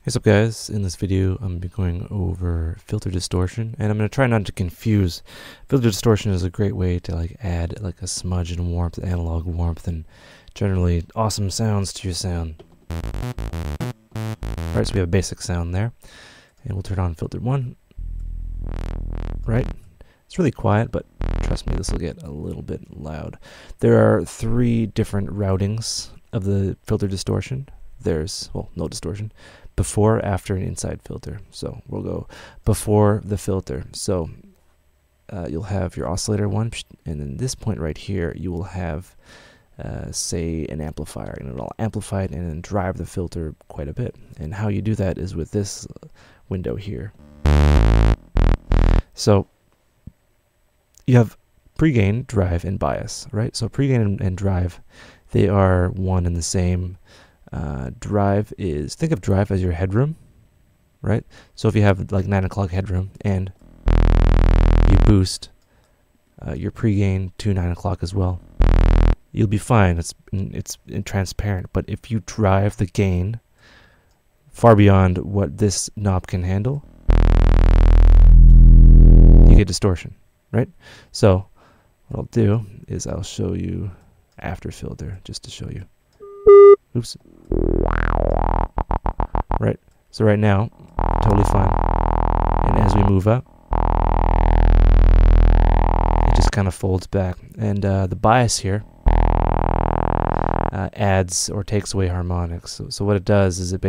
What's up, guys? In this video I'm going to be going over filter distortion, and I'm going to try not to confuse. Filter distortion is a great way to add a smudge and warmth, analog warmth, and generally awesome sounds to your sound. Alright, so we have a basic sound there, and we'll turn on filter 1. Right? It's really quiet, but trust me, this will get a little bit loud. There are 3 different routings of the filter distortion. There's, well, no distortion. Before, after, and inside filter. So we'll go before the filter. So you'll have your oscillator 1, and then this point right here you will have say an amplifier, and it'll amplify it and then drive the filter quite a bit. And how you do that is with this window here. So you have pregain, drive, and bias, right? So pregain and drive, they are one and the same. Drive is, think of drive as your headroom, right? So if you have 9 o'clock headroom and you boost your pregain to 9 o'clock as well, you'll be fine. It's transparent. But if you drive the gain far beyond what this knob can handle, you get distortion, right? So what I'll do is I'll show you after filter just to show you. Oops. Right. So right now, totally fine. And as we move up, it just kind of folds back. And the bias here adds or takes away harmonics. So what it does is it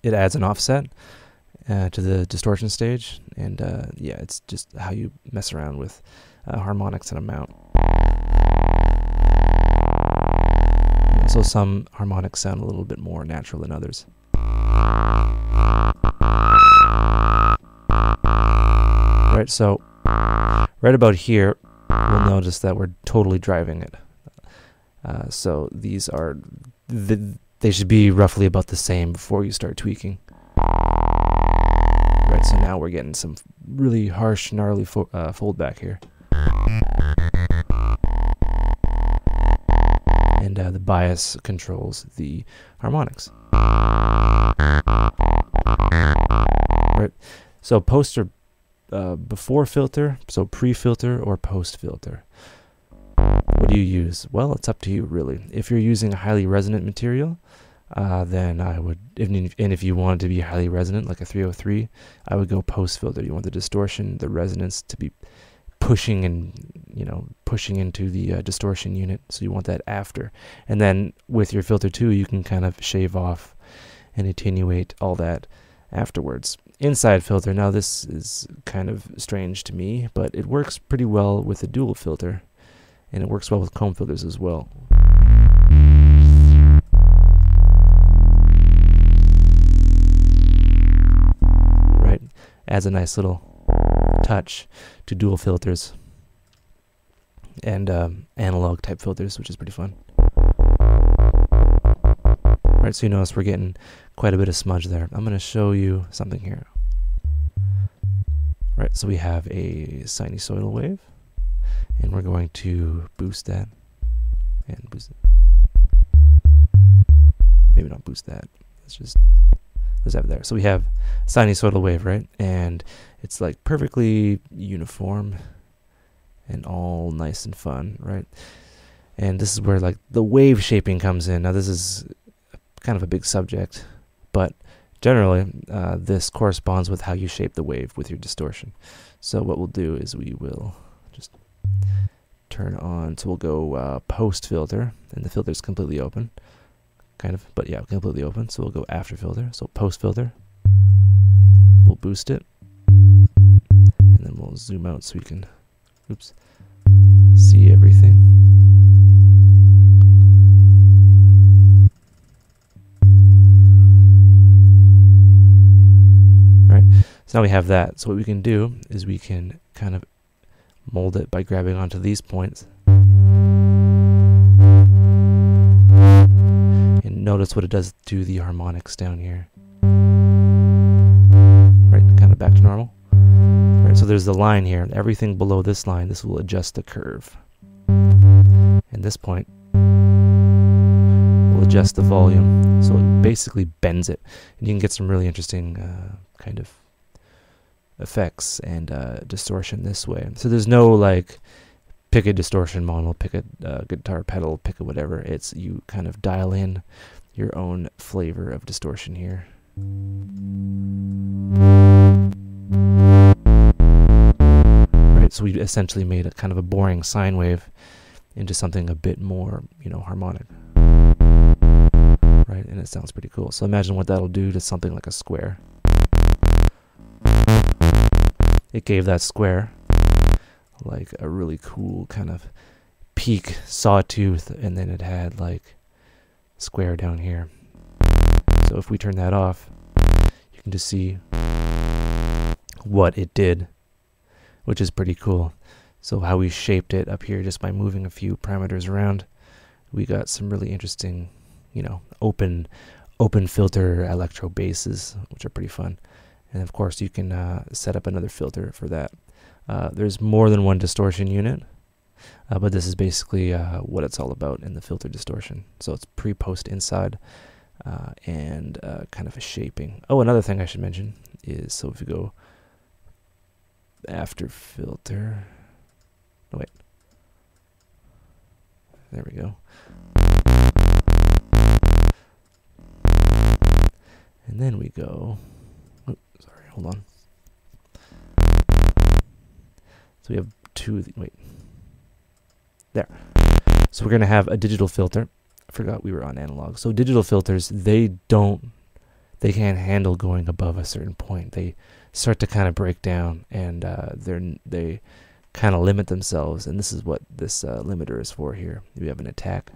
adds an offset to the distortion stage. And yeah, it's just how you mess around with harmonics and amount. So some harmonics sound a little bit more natural than others. Right, so right about here, we'll notice that we're totally driving it. So these are, they should be roughly about the same before you start tweaking. Right, so now we're getting some really harsh, gnarly fold back here. And the bias controls the harmonics. Right. So post or before filter, so pre-filter or post-filter. What do you use? Well, it's up to you, really. If you're using a highly resonant material, then I would, and if you wanted to be highly resonant, like a 303, I would go post-filter. You want the distortion, the resonance to be pushing and pushing into the distortion unit, so you want that after. And then with your filter 2, you can kind of shave off and attenuate all that afterwards. Inside filter, now this is kind of strange to me, but it works pretty well with a dual filter, and it works well with comb filters as well. Right, adds a nice little touch to dual filters and analog type filters, which is pretty fun. Right, so you notice we're getting quite a bit of smudge there. I'm going to show you something here. Right, so we have a sinusoidal wave, and we're going to boost that and boost it. Maybe not boost that. Let's have it there. So we have sinusoidal wave, right? And it's perfectly uniform and all nice and fun, right? And this is where the wave shaping comes in. Now this is kind of a big subject, but generally this corresponds with how you shape the wave with your distortion. So what we'll do is we will just turn on, so we'll go post filter, and the filter is completely open. Kind of, but yeah, completely open. So we'll go after filter. So post filter, we'll boost it, and then we'll zoom out so we can, see everything. Right. So now we have that. So what we can do is we can kind of mold it by grabbing onto these points. Notice what it does to the harmonics down here. Right, kind of back to normal. Right, so there's the line here. Everything below this line, this will adjust the curve. And this point will adjust the volume. So it basically bends it, and you can get some really interesting kind of effects and distortion this way. So there's no like pick a distortion model, pick a guitar pedal, pick a whatever. It's you kind of dial in your own flavor of distortion here. Right, so we essentially made a kind of a boring sine wave into something a bit more, you know, harmonic. Right, and it sounds pretty cool. So imagine what that'll do to something like a square. It gave that square like a really cool kind of peak sawtooth, and then it had like square down here. So if we turn that off, you can just see what it did, which is pretty cool. So how we shaped it up here just by moving a few parameters around, we got some really interesting, you know, open filter electro basses, which are pretty fun. And of course you can set up another filter for that. There's more than one distortion unit, but this is basically what it's all about in the filter distortion. So it's pre-post inside and kind of a shaping. Oh, another thing I should mention is, so if you go after filter, oh wait, there we go. And then we go, oh, sorry, hold on. So we have two, wait, there. So we're going to have a digital filter. I forgot we were on analog. So digital filters, they can't handle going above a certain point. They start to kind of break down, and they kind of limit themselves. And this is what this limiter is for here. We have an attack.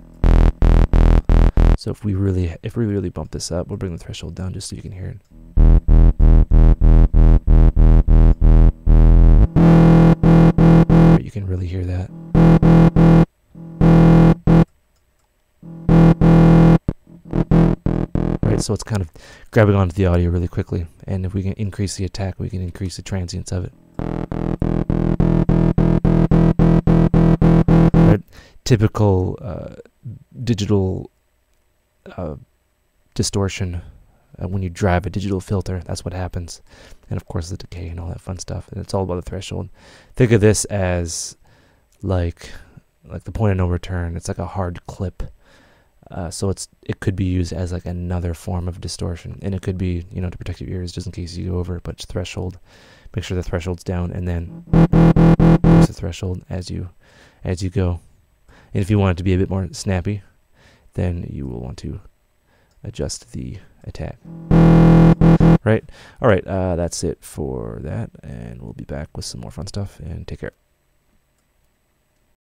So if we really bump this up, we'll bring the threshold down just so you can hear it. You can really hear that. Right, so it's kind of grabbing onto the audio really quickly, and if we can increase the attack, we can increase the transience of it. Right, typical digital distortion. When you drive a digital filter, that's what happens. And of course the decay and all that fun stuff. And it's all about the threshold. Think of this as like the point of no return. It's like a hard clip. So it could be used as like another form of distortion. And it could be, you know, to protect your ears just in case you go over it. But threshold, make sure the threshold's down, and then use the threshold as you go. And if you want it to be a bit more snappy, then you will want to adjust the attack. Right? All right, that's it for that, and we'll be back with some more fun stuff, and take care.